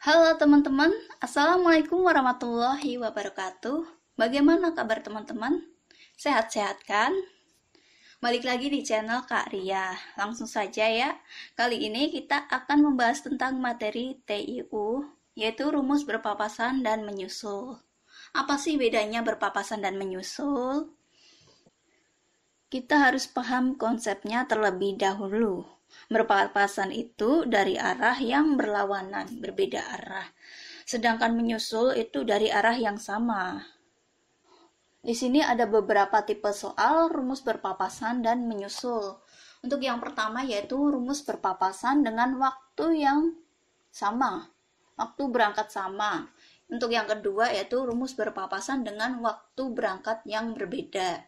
Halo teman-teman, Assalamualaikum warahmatullahi wabarakatuh. Bagaimana kabar teman-teman? Sehat-sehat kan? Balik lagi di channel Kak Ria. Langsung saja ya. Kali ini kita akan membahas tentang materi TIU, yaitu rumus berpapasan dan menyusul. Apa sih bedanya berpapasan dan menyusul? Kita harus paham konsepnya terlebih dahulu. Berpapasan itu dari arah yang berlawanan, berbeda arah. Sedangkan menyusul itu dari arah yang sama. Di sini ada beberapa tipe soal rumus berpapasan dan menyusul. Untuk yang pertama yaitu rumus berpapasan dengan waktu yang sama. Waktu berangkat sama. Untuk yang kedua yaitu rumus berpapasan dengan waktu berangkat yang berbeda.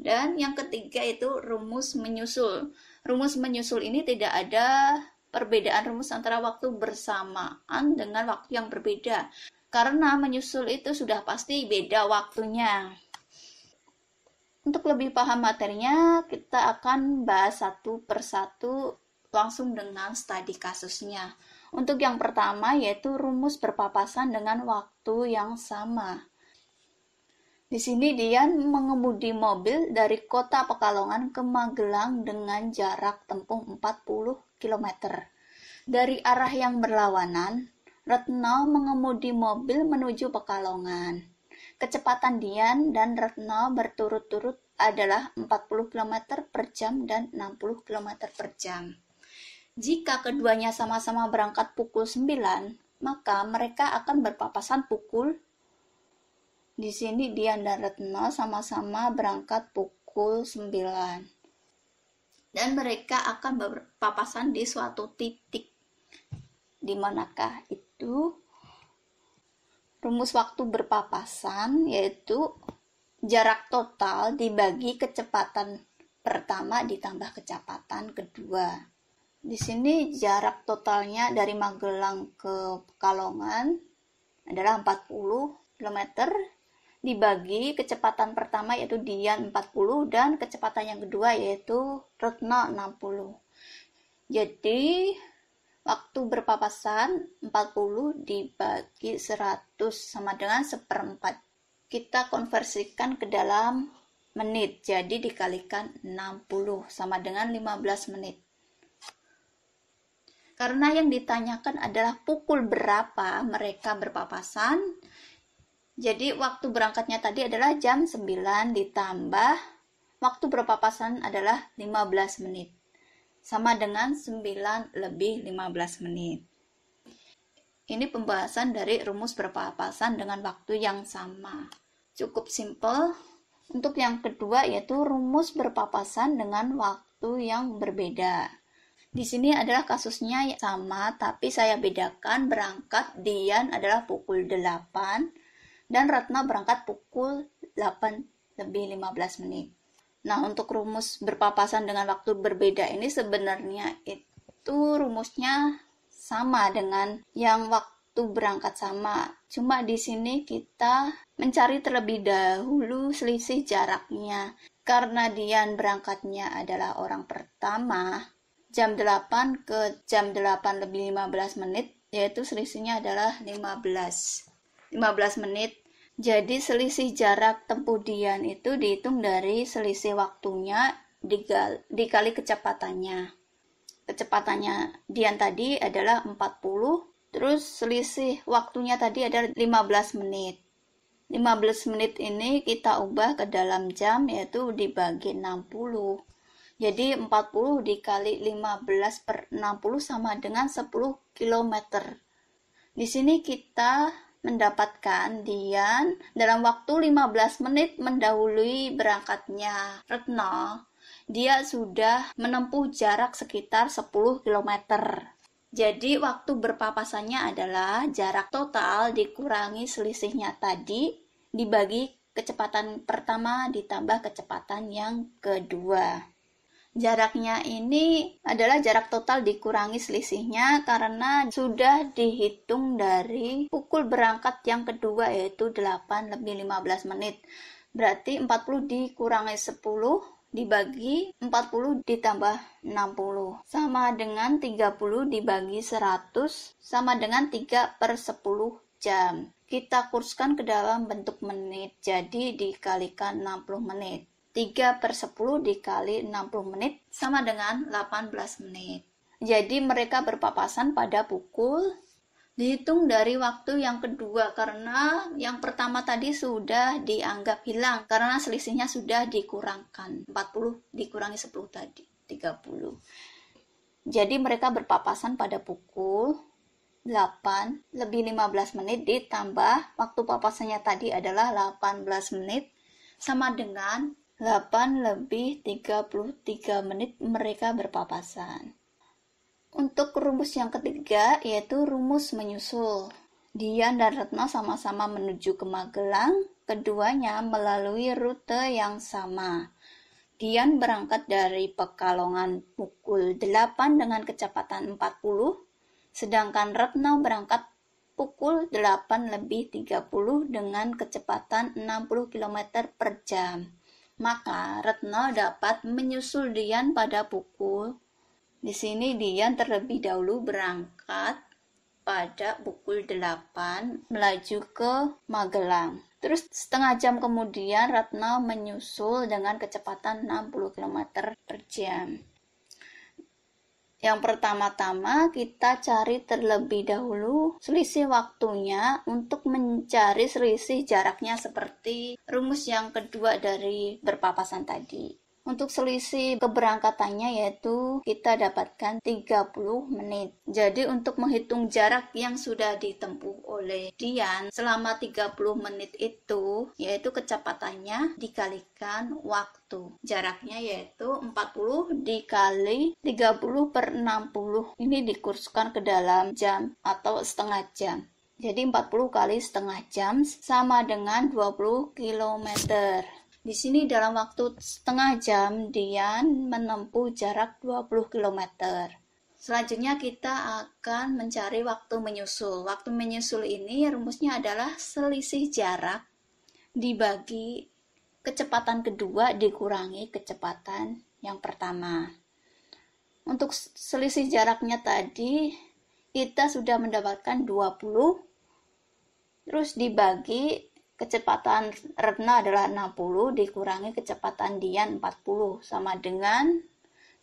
Dan yang ketiga itu rumus menyusul. Rumus menyusul ini tidak ada perbedaan rumus antara waktu bersamaan dengan waktu yang berbeda. Karena menyusul itu sudah pasti beda waktunya. Untuk lebih paham materinya, kita akan bahas satu persatu langsung dengan studi kasusnya. Untuk yang pertama yaitu rumus berpapasan dengan waktu yang sama. Di sini Dian mengemudi mobil dari kota Pekalongan ke Magelang dengan jarak tempuh 40 km. Dari arah yang berlawanan, Retno mengemudi mobil menuju Pekalongan. Kecepatan Dian dan Retno berturut-turut adalah 40 km per jam dan 60 km per jam. Jika keduanya sama-sama berangkat pukul 9, maka mereka akan berpapasan pukul. Di sini Dian dan Retno sama-sama berangkat pukul 9. Dan mereka akan berpapasan di suatu titik. Di manakah itu? Rumus waktu berpapasan yaitu jarak total dibagi kecepatan pertama ditambah kecepatan kedua. Di sini jarak totalnya dari Magelang ke Pekalongan adalah 40 km dibagi kecepatan pertama yaitu Dian 40 dan kecepatan yang kedua yaitu Retno 60. Jadi waktu berpapasan 40 dibagi 100 sama dengan 1/4. Kita konversikan ke dalam menit, jadi dikalikan 60 sama dengan 15 menit. Karena yang ditanyakan adalah pukul berapa mereka berpapasan, jadi waktu berangkatnya tadi adalah jam 9 ditambah waktu berpapasan adalah 15 menit. Sama dengan 9 lebih 15 menit. Ini pembahasan dari rumus berpapasan dengan waktu yang sama. Cukup simpel. Untuk yang kedua yaitu rumus berpapasan dengan waktu yang berbeda. Di sini adalah kasusnya sama, tapi saya bedakan berangkat Dian adalah pukul 8 dan Retno berangkat pukul 8 lebih 15 menit. Nah, untuk rumus berpapasan dengan waktu berbeda ini sebenarnya itu rumusnya sama dengan yang waktu berangkat sama. Cuma di sini kita mencari terlebih dahulu selisih jaraknya. Karena Dian berangkatnya adalah orang pertama, jam 8 ke jam 8 lebih 15 menit, yaitu selisihnya adalah 15 menit. Jadi selisih jarak tempuh Dian itu dihitung dari selisih waktunya dikali kecepatannya. Kecepatannya Dian tadi adalah 40, terus selisih waktunya tadi adalah 15 menit. 15 menit ini kita ubah ke dalam jam yaitu dibagi 60. Jadi 40 dikali 15 per 60 sama dengan 10 km. Di sini kita mendapatkan Dian dalam waktu 15 menit mendahului berangkatnya Retno. Dia sudah menempuh jarak sekitar 10 km. Jadi waktu berpapasannya adalah jarak total dikurangi selisihnya tadi dibagi kecepatan pertama ditambah kecepatan yang kedua. Jaraknya ini adalah jarak total dikurangi selisihnya karena sudah dihitung dari pukul berangkat yang kedua yaitu 8 lebih 15 menit. Berarti 40 dikurangi 10 dibagi 40 ditambah 60 sama dengan 30 dibagi 100 sama dengan 3/10 jam. Kita kurskan ke dalam bentuk menit, jadi dikalikan 60 menit. 3/10 dikali 60 menit sama dengan 18 menit. Jadi mereka berpapasan pada pukul, dihitung dari waktu yang kedua karena yang pertama tadi sudah dianggap hilang karena selisihnya sudah dikurangkan. 40 dikurangi 10 tadi, 30. Jadi mereka berpapasan pada pukul 8 lebih 15 menit ditambah waktu papasannya tadi adalah 18 menit sama dengan 8 lebih 33 menit mereka berpapasan. Untuk rumus yang ketiga yaitu rumus menyusul. Dian dan Retno sama-sama menuju ke Magelang, keduanya melalui rute yang sama. Dian berangkat dari Pekalongan pukul 8 dengan kecepatan 40, sedangkan Retno berangkat pukul 8 lebih 30 dengan kecepatan 60 km per jam. Maka Retno dapat menyusul Dian pada pukul, di sini Dian terlebih dahulu berangkat pada pukul 8 melaju ke Magelang. Terus setengah jam kemudian Retno menyusul dengan kecepatan 60 km per jam. Yang pertama-tama kita cari terlebih dahulu selisih waktunya untuk mencari selisih jaraknya seperti rumus yang kedua dari berpapasan tadi. Untuk selisih keberangkatannya yaitu kita dapatkan 30 menit. Jadi untuk menghitung jarak yang sudah ditempuh oleh Dian selama 30 menit itu, yaitu kecepatannya dikalikan waktu. Jaraknya yaitu 40 dikali 30/60. Ini dikurskan ke dalam jam atau setengah jam. Jadi 40 kali setengah jam sama dengan 20 km. Di sini dalam waktu setengah jam Dian menempuh jarak 20 km. Selanjutnya kita akan mencari waktu menyusul. Waktu menyusul ini rumusnya adalah selisih jarak dibagi kecepatan kedua dikurangi kecepatan yang pertama. Untuk selisih jaraknya tadi kita sudah mendapatkan 20, terus dibagi kecepatan Retno adalah 60 dikurangi kecepatan Dian 40 sama dengan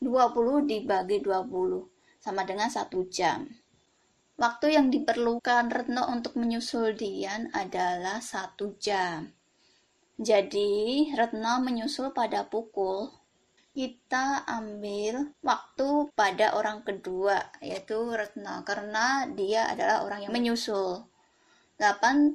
20 dibagi 20 sama dengan 1 jam. Waktu yang diperlukan Retno untuk menyusul Dian adalah 1 jam. Jadi Retno menyusul pada pukul, kita ambil waktu pada orang kedua yaitu Retno karena dia adalah orang yang menyusul. 8.30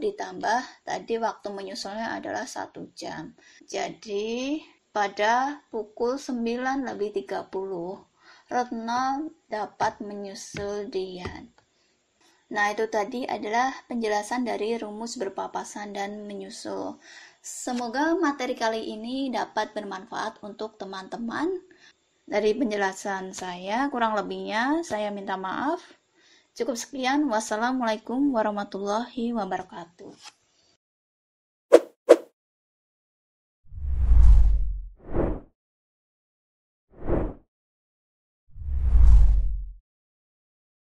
ditambah tadi waktu menyusulnya adalah 1 jam. Jadi pada pukul 9 lebih 30 Retno dapat menyusul Dian. Nah, itu tadi adalah penjelasan dari rumus berpapasan dan menyusul. Semoga materi kali ini dapat bermanfaat untuk teman-teman. Dari penjelasan saya, kurang lebihnya saya minta maaf. Cukup sekian. Wassalamualaikum warahmatullahi wabarakatuh.